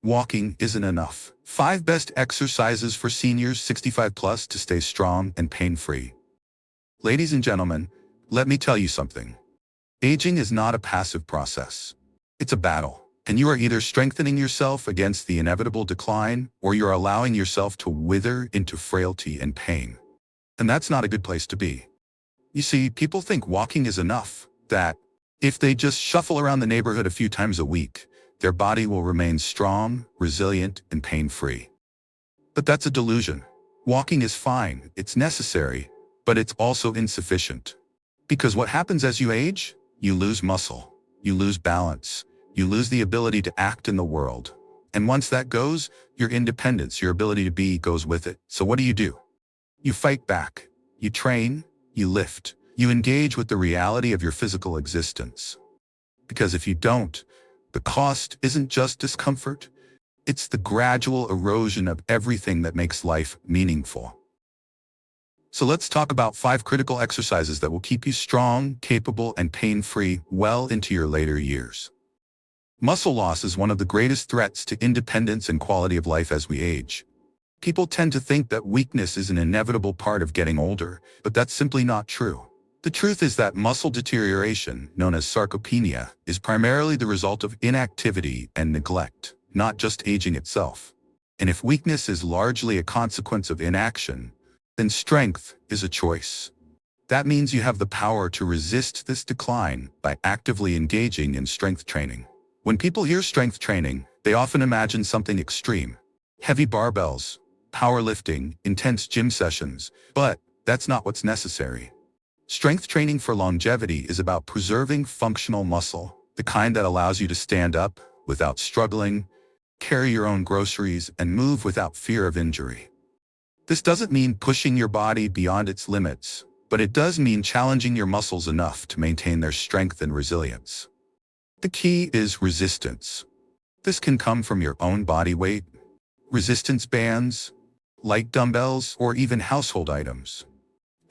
Walking isn't enough. 5 best exercises for seniors 65 plus to stay strong and pain-free. Ladies and gentlemen, let me tell you something. Aging is not a passive process. It's a battle, and you are either strengthening yourself against the inevitable decline or you're allowing yourself to wither into frailty and pain. And that's not a good place to be. You see, people think walking is enough, that if they just shuffle around the neighborhood a few times a week, their body will remain strong, resilient, and pain-free. But that's a delusion. Walking is fine, it's necessary, but it's also insufficient. Because what happens as you age? You lose muscle, you lose balance, you lose the ability to act in the world. And once that goes, your independence, your ability to be, goes with it. So what do? You fight back. You train, you lift, you engage with the reality of your physical existence. Because if you don't, the cost isn't just discomfort, it's the gradual erosion of everything that makes life meaningful. So let's talk about 5 critical exercises that will keep you strong, capable, and pain-free well into your later years. Muscle loss is one of the greatest threats to independence and quality of life as we age. People tend to think that weakness is an inevitable part of getting older, but that's simply not true. The truth is that muscle deterioration, known as sarcopenia, is primarily the result of inactivity and neglect, not just aging itself. And if weakness is largely a consequence of inaction, then strength is a choice. That means you have the power to resist this decline by actively engaging in strength training. When people hear strength training, they often imagine something extreme. Heavy barbells, powerlifting, intense gym sessions, but that's not what's necessary. Strength training for longevity is about preserving functional muscle, the kind that allows you to stand up without struggling, carry your own groceries, and move without fear of injury. This doesn't mean pushing your body beyond its limits, but it does mean challenging your muscles enough to maintain their strength and resilience. The key is resistance. This can come from your own body weight, resistance bands, light dumbbells, or even household items.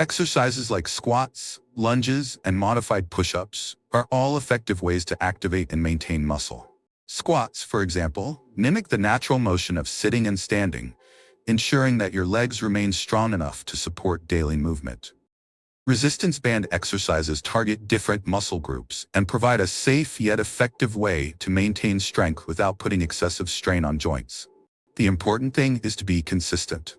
Exercises like squats, lunges, and modified push-ups are all effective ways to activate and maintain muscle. Squats, for example, mimic the natural motion of sitting and standing, ensuring that your legs remain strong enough to support daily movement. Resistance band exercises target different muscle groups and provide a safe yet effective way to maintain strength without putting excessive strain on joints. The important thing is to be consistent.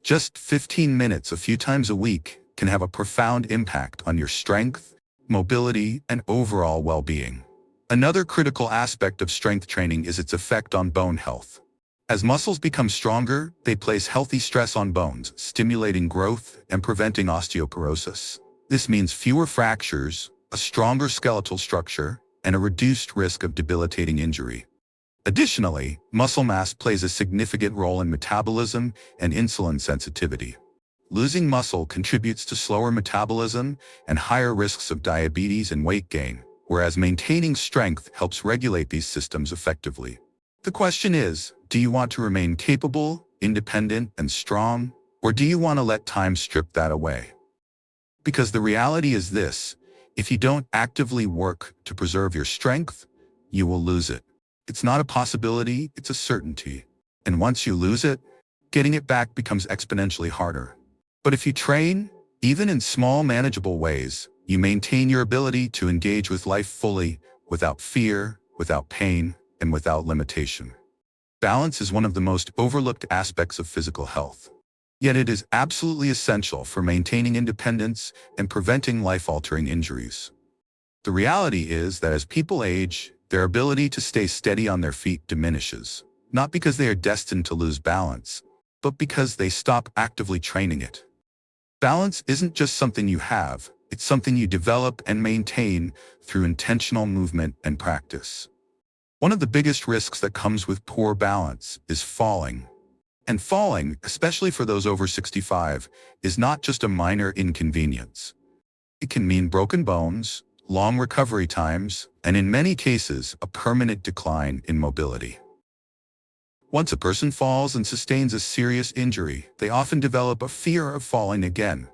Just 15 minutes a few times a week can have a profound impact on your strength, mobility, and overall well-being. Another critical aspect of strength training is its effect on bone health. As muscles become stronger, they place healthy stress on bones, stimulating growth and preventing osteoporosis. This means fewer fractures, a stronger skeletal structure, and a reduced risk of debilitating injury. Additionally, muscle mass plays a significant role in metabolism and insulin sensitivity. Losing muscle contributes to slower metabolism and higher risks of diabetes and weight gain, whereas maintaining strength helps regulate these systems effectively. The question is, do you want to remain capable, independent, and strong, or do you want to let time strip that away? Because the reality is this: if you don't actively work to preserve your strength, you will lose it. It's not a possibility, it's a certainty. And once you lose it, getting it back becomes exponentially harder. But if you train, even in small, manageable ways, you maintain your ability to engage with life fully, without fear, without pain, and without limitation. Balance is one of the most overlooked aspects of physical health. Yet it is absolutely essential for maintaining independence and preventing life-altering injuries. The reality is that as people age, their ability to stay steady on their feet diminishes, not because they are destined to lose balance, but because they stop actively training it. Balance isn't just something you have, it's something you develop and maintain through intentional movement and practice. One of the biggest risks that comes with poor balance is falling. And falling, especially for those over 65, is not just a minor inconvenience. It can mean broken bones, long recovery times, and in many cases, a permanent decline in mobility. Once a person falls and sustains a serious injury, they often develop a fear of falling again.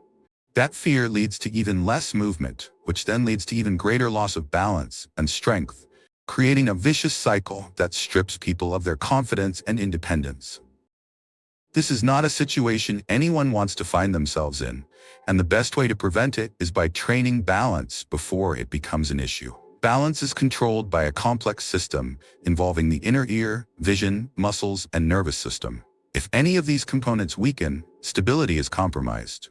That fear leads to even less movement, which then leads to even greater loss of balance and strength, creating a vicious cycle that strips people of their confidence and independence. This is not a situation anyone wants to find themselves in, and the best way to prevent it is by training balance before it becomes an issue. Balance is controlled by a complex system involving the inner ear, vision, muscles, and nervous system. If any of these components weaken, stability is compromised.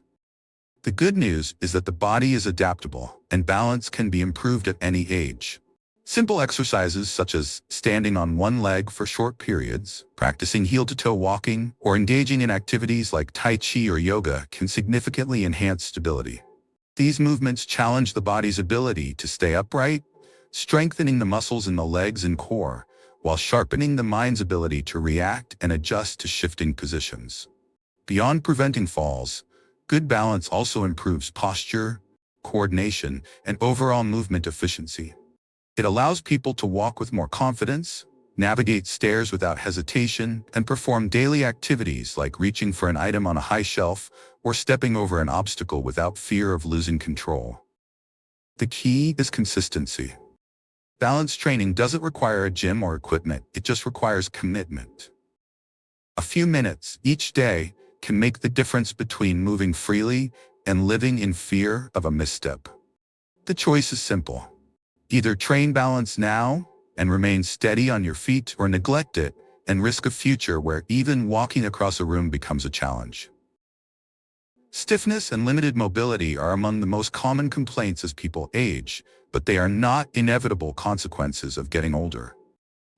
The good news is that the body is adaptable, and balance can be improved at any age. Simple exercises such as standing on one leg for short periods, practicing heel-to-toe walking, or engaging in activities like Tai Chi or yoga can significantly enhance stability. These movements challenge the body's ability to stay upright, strengthening the muscles in the legs and core, while sharpening the mind's ability to react and adjust to shifting positions. Beyond preventing falls, good balance also improves posture, coordination, and overall movement efficiency. It allows people to walk with more confidence, navigate stairs without hesitation, and perform daily activities like reaching for an item on a high shelf or stepping over an obstacle without fear of losing control. The key is consistency. Balance training doesn't require a gym or equipment, it just requires commitment. A few minutes each day can make the difference between moving freely and living in fear of a misstep. The choice is simple. Either train balance now and remain steady on your feet, or neglect it and risk a future where even walking across a room becomes a challenge. Stiffness and limited mobility are among the most common complaints as people age, but they are not inevitable consequences of getting older.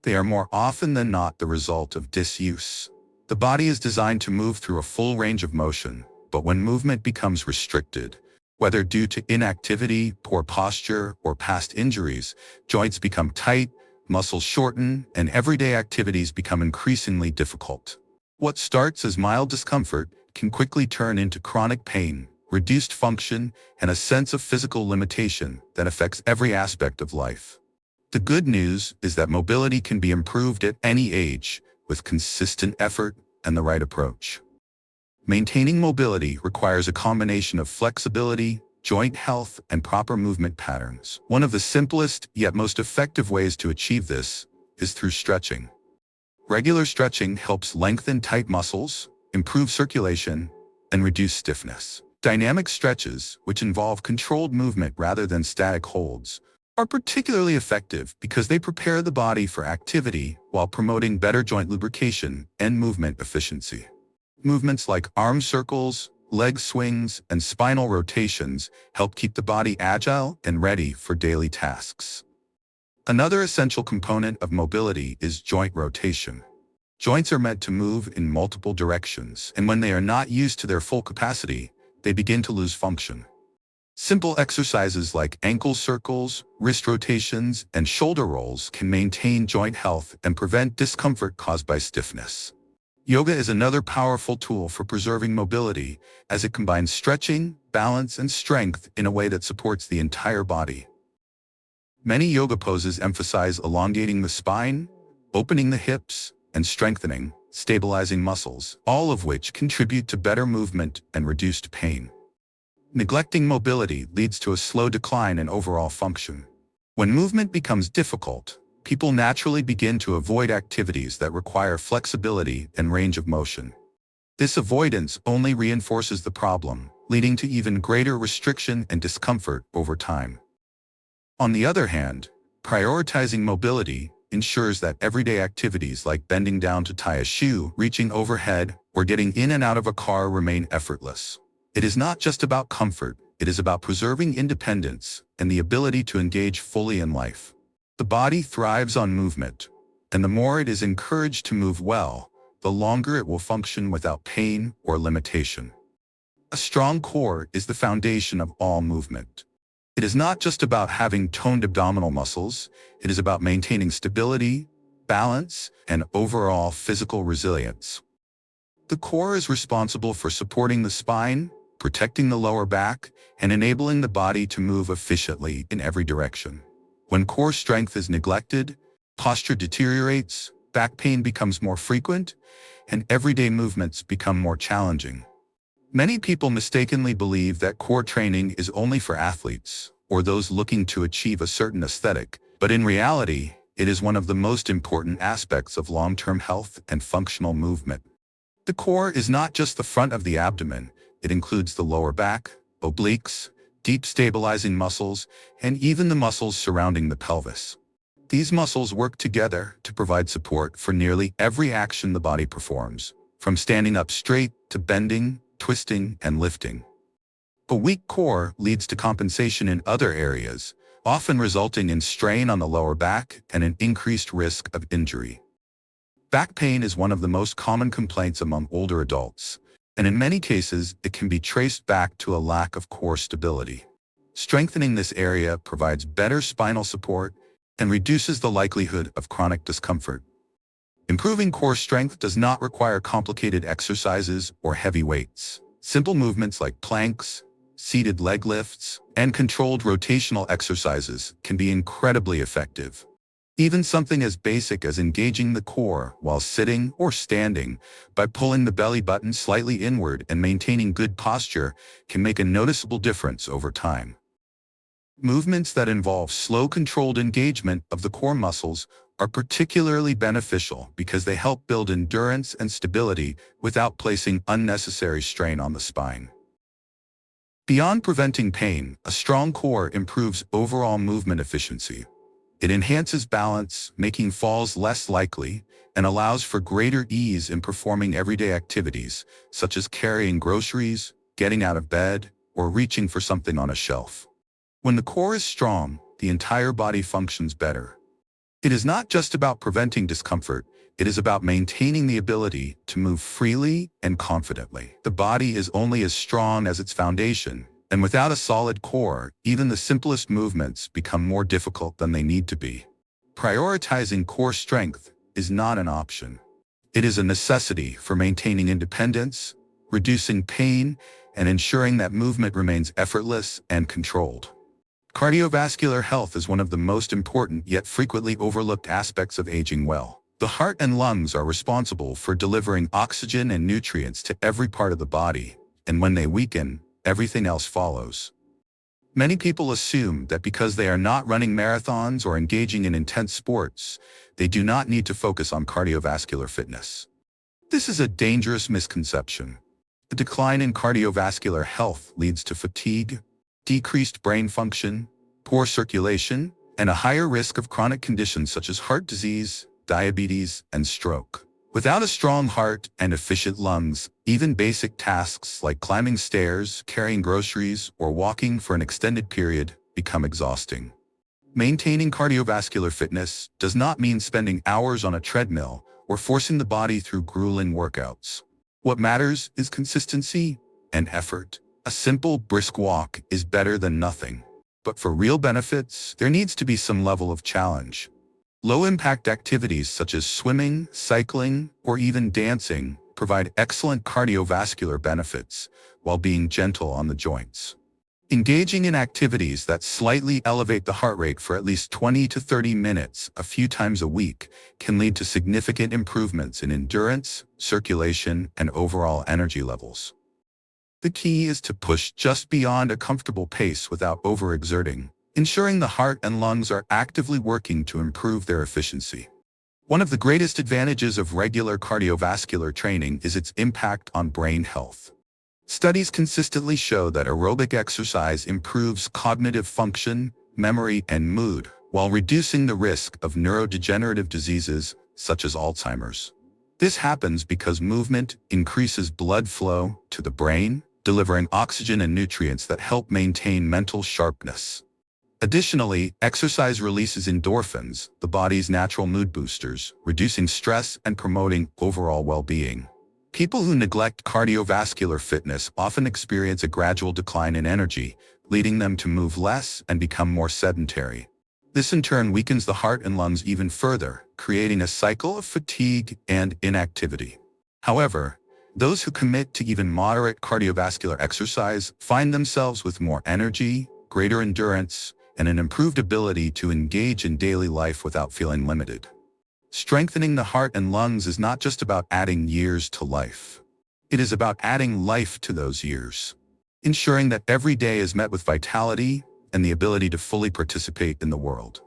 They are more often than not the result of disuse. The body is designed to move through a full range of motion, but when movement becomes restricted, whether due to inactivity, poor posture, or past injuries, joints become tight, muscles shorten, and everyday activities become increasingly difficult. What starts as mild discomfort can quickly turn into chronic pain, reduced function, and a sense of physical limitation that affects every aspect of life. The good news is that mobility can be improved at any age with consistent effort and the right approach. Maintaining mobility requires a combination of flexibility, joint health, and proper movement patterns. One of the simplest yet most effective ways to achieve this is through stretching. Regular stretching helps lengthen tight muscles, improve circulation, and reduce stiffness. Dynamic stretches, which involve controlled movement rather than static holds, are particularly effective because they prepare the body for activity while promoting better joint lubrication and movement efficiency. Movements like arm circles, leg swings, and spinal rotations help keep the body agile and ready for daily tasks. Another essential component of mobility is joint rotation. Joints are meant to move in multiple directions, and when they are not used to their full capacity, they begin to lose function. Simple exercises like ankle circles, wrist rotations, and shoulder rolls can maintain joint health and prevent discomfort caused by stiffness. Yoga is another powerful tool for preserving mobility, as it combines stretching, balance, and strength in a way that supports the entire body. Many yoga poses emphasize elongating the spine, opening the hips, and strengthening, stabilizing muscles, all of which contribute to better movement and reduced pain. Neglecting mobility leads to a slow decline in overall function. When movement becomes difficult, people naturally begin to avoid activities that require flexibility and range of motion. This avoidance only reinforces the problem, leading to even greater restriction and discomfort over time. On the other hand, prioritizing mobility ensures that everyday activities like bending down to tie a shoe, reaching overhead, or getting in and out of a car remain effortless. It is not just about comfort, it is about preserving independence and the ability to engage fully in life. The body thrives on movement, and the more it is encouraged to move well, the longer it will function without pain or limitation. A strong core is the foundation of all movement. It is not just about having toned abdominal muscles, it is about maintaining stability, balance, and overall physical resilience. The core is responsible for supporting the spine, protecting the lower back, and enabling the body to move efficiently in every direction. When core strength is neglected, posture deteriorates, back pain becomes more frequent, and everyday movements become more challenging. Many people mistakenly believe that core training is only for athletes or those looking to achieve a certain aesthetic, but in reality, It is one of the most important aspects of long-term health and functional movement. The core is not just the front of the abdomen, it includes the lower back, obliques, deep stabilizing muscles, and even the muscles surrounding the pelvis. These muscles work together to provide support for nearly every action the body performs, from standing up straight to bending, twisting, and lifting. A weak core leads to compensation in other areas, often resulting in strain on the lower back and an increased risk of injury. Back pain is one of the most common complaints among older adults, and in many cases, it can be traced back to a lack of core stability. Strengthening this area provides better spinal support and reduces the likelihood of chronic discomfort. Improving core strength does not require complicated exercises or heavy weights. Simple movements like planks, seated leg lifts, and controlled rotational exercises can be incredibly effective. Even something as basic as engaging the core while sitting or standing by pulling the belly button slightly inward and maintaining good posture can make a noticeable difference over time. Movements that involve slow, controlled engagement of the core muscles are particularly beneficial because they help build endurance and stability without placing unnecessary strain on the spine. Beyond preventing pain, a strong core improves overall movement efficiency. It enhances balance, making falls less likely, and allows for greater ease in performing everyday activities, such as carrying groceries, getting out of bed, or reaching for something on a shelf. When the core is strong, the entire body functions better. It is not just about preventing discomfort, it is about maintaining the ability to move freely and confidently. The body is only as strong as its foundation, and without a solid core, even the simplest movements become more difficult than they need to be. Prioritizing core strength is not an option. It is a necessity for maintaining independence, reducing pain, and ensuring that movement remains effortless and controlled. Cardiovascular health is one of the most important yet frequently overlooked aspects of aging well. The heart and lungs are responsible for delivering oxygen and nutrients to every part of the body, and when they weaken, everything else follows. Many people assume that because they are not running marathons or engaging in intense sports, they do not need to focus on cardiovascular fitness. This is a dangerous misconception. The decline in cardiovascular health leads to fatigue, decreased brain function, poor circulation, and a higher risk of chronic conditions such as heart disease, diabetes, and stroke. Without a strong heart and efficient lungs, even basic tasks like climbing stairs, carrying groceries, or walking for an extended period become exhausting. Maintaining cardiovascular fitness does not mean spending hours on a treadmill or forcing the body through grueling workouts. What matters is consistency and effort. A simple, brisk walk is better than nothing. But for real benefits, there needs to be some level of challenge. Low-impact activities such as swimming, cycling, or even dancing provide excellent cardiovascular benefits while being gentle on the joints. Engaging in activities that slightly elevate the heart rate for at least 20 to 30 minutes a few times a week can lead to significant improvements in endurance, circulation, and overall energy levels. The key is to push just beyond a comfortable pace without overexerting, ensuring the heart and lungs are actively working to improve their efficiency. One of the greatest advantages of regular cardiovascular training is its impact on brain health. Studies consistently show that aerobic exercise improves cognitive function, memory, and mood, while reducing the risk of neurodegenerative diseases such as Alzheimer's. This happens because movement increases blood flow to the brain, delivering oxygen and nutrients that help maintain mental sharpness. Additionally, exercise releases endorphins, the body's natural mood boosters, reducing stress and promoting overall well-being. People who neglect cardiovascular fitness often experience a gradual decline in energy, leading them to move less and become more sedentary. This in turn weakens the heart and lungs even further, creating a cycle of fatigue and inactivity. However, those who commit to even moderate cardiovascular exercise find themselves with more energy, greater endurance, and an improved ability to engage in daily life without feeling limited. Strengthening the heart and lungs is not just about adding years to life. It is about adding life to those years, ensuring that every day is met with vitality and the ability to fully participate in the world.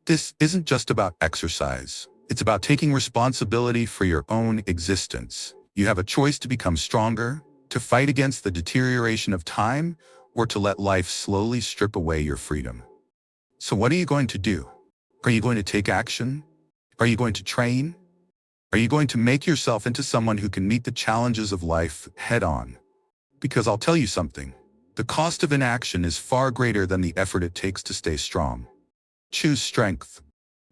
This isn't just about exercise. It's about taking responsibility for your own existence. You have a choice to become stronger, to fight against the deterioration of time, or to let life slowly strip away your freedom. So what are you going to do? Are you going to take action? Are you going to train? Are you going to make yourself into someone who can meet the challenges of life head-on? Because I'll tell you something, the cost of inaction is far greater than the effort it takes to stay strong. Choose strength.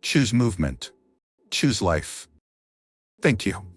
Choose movement. Choose life. Thank you.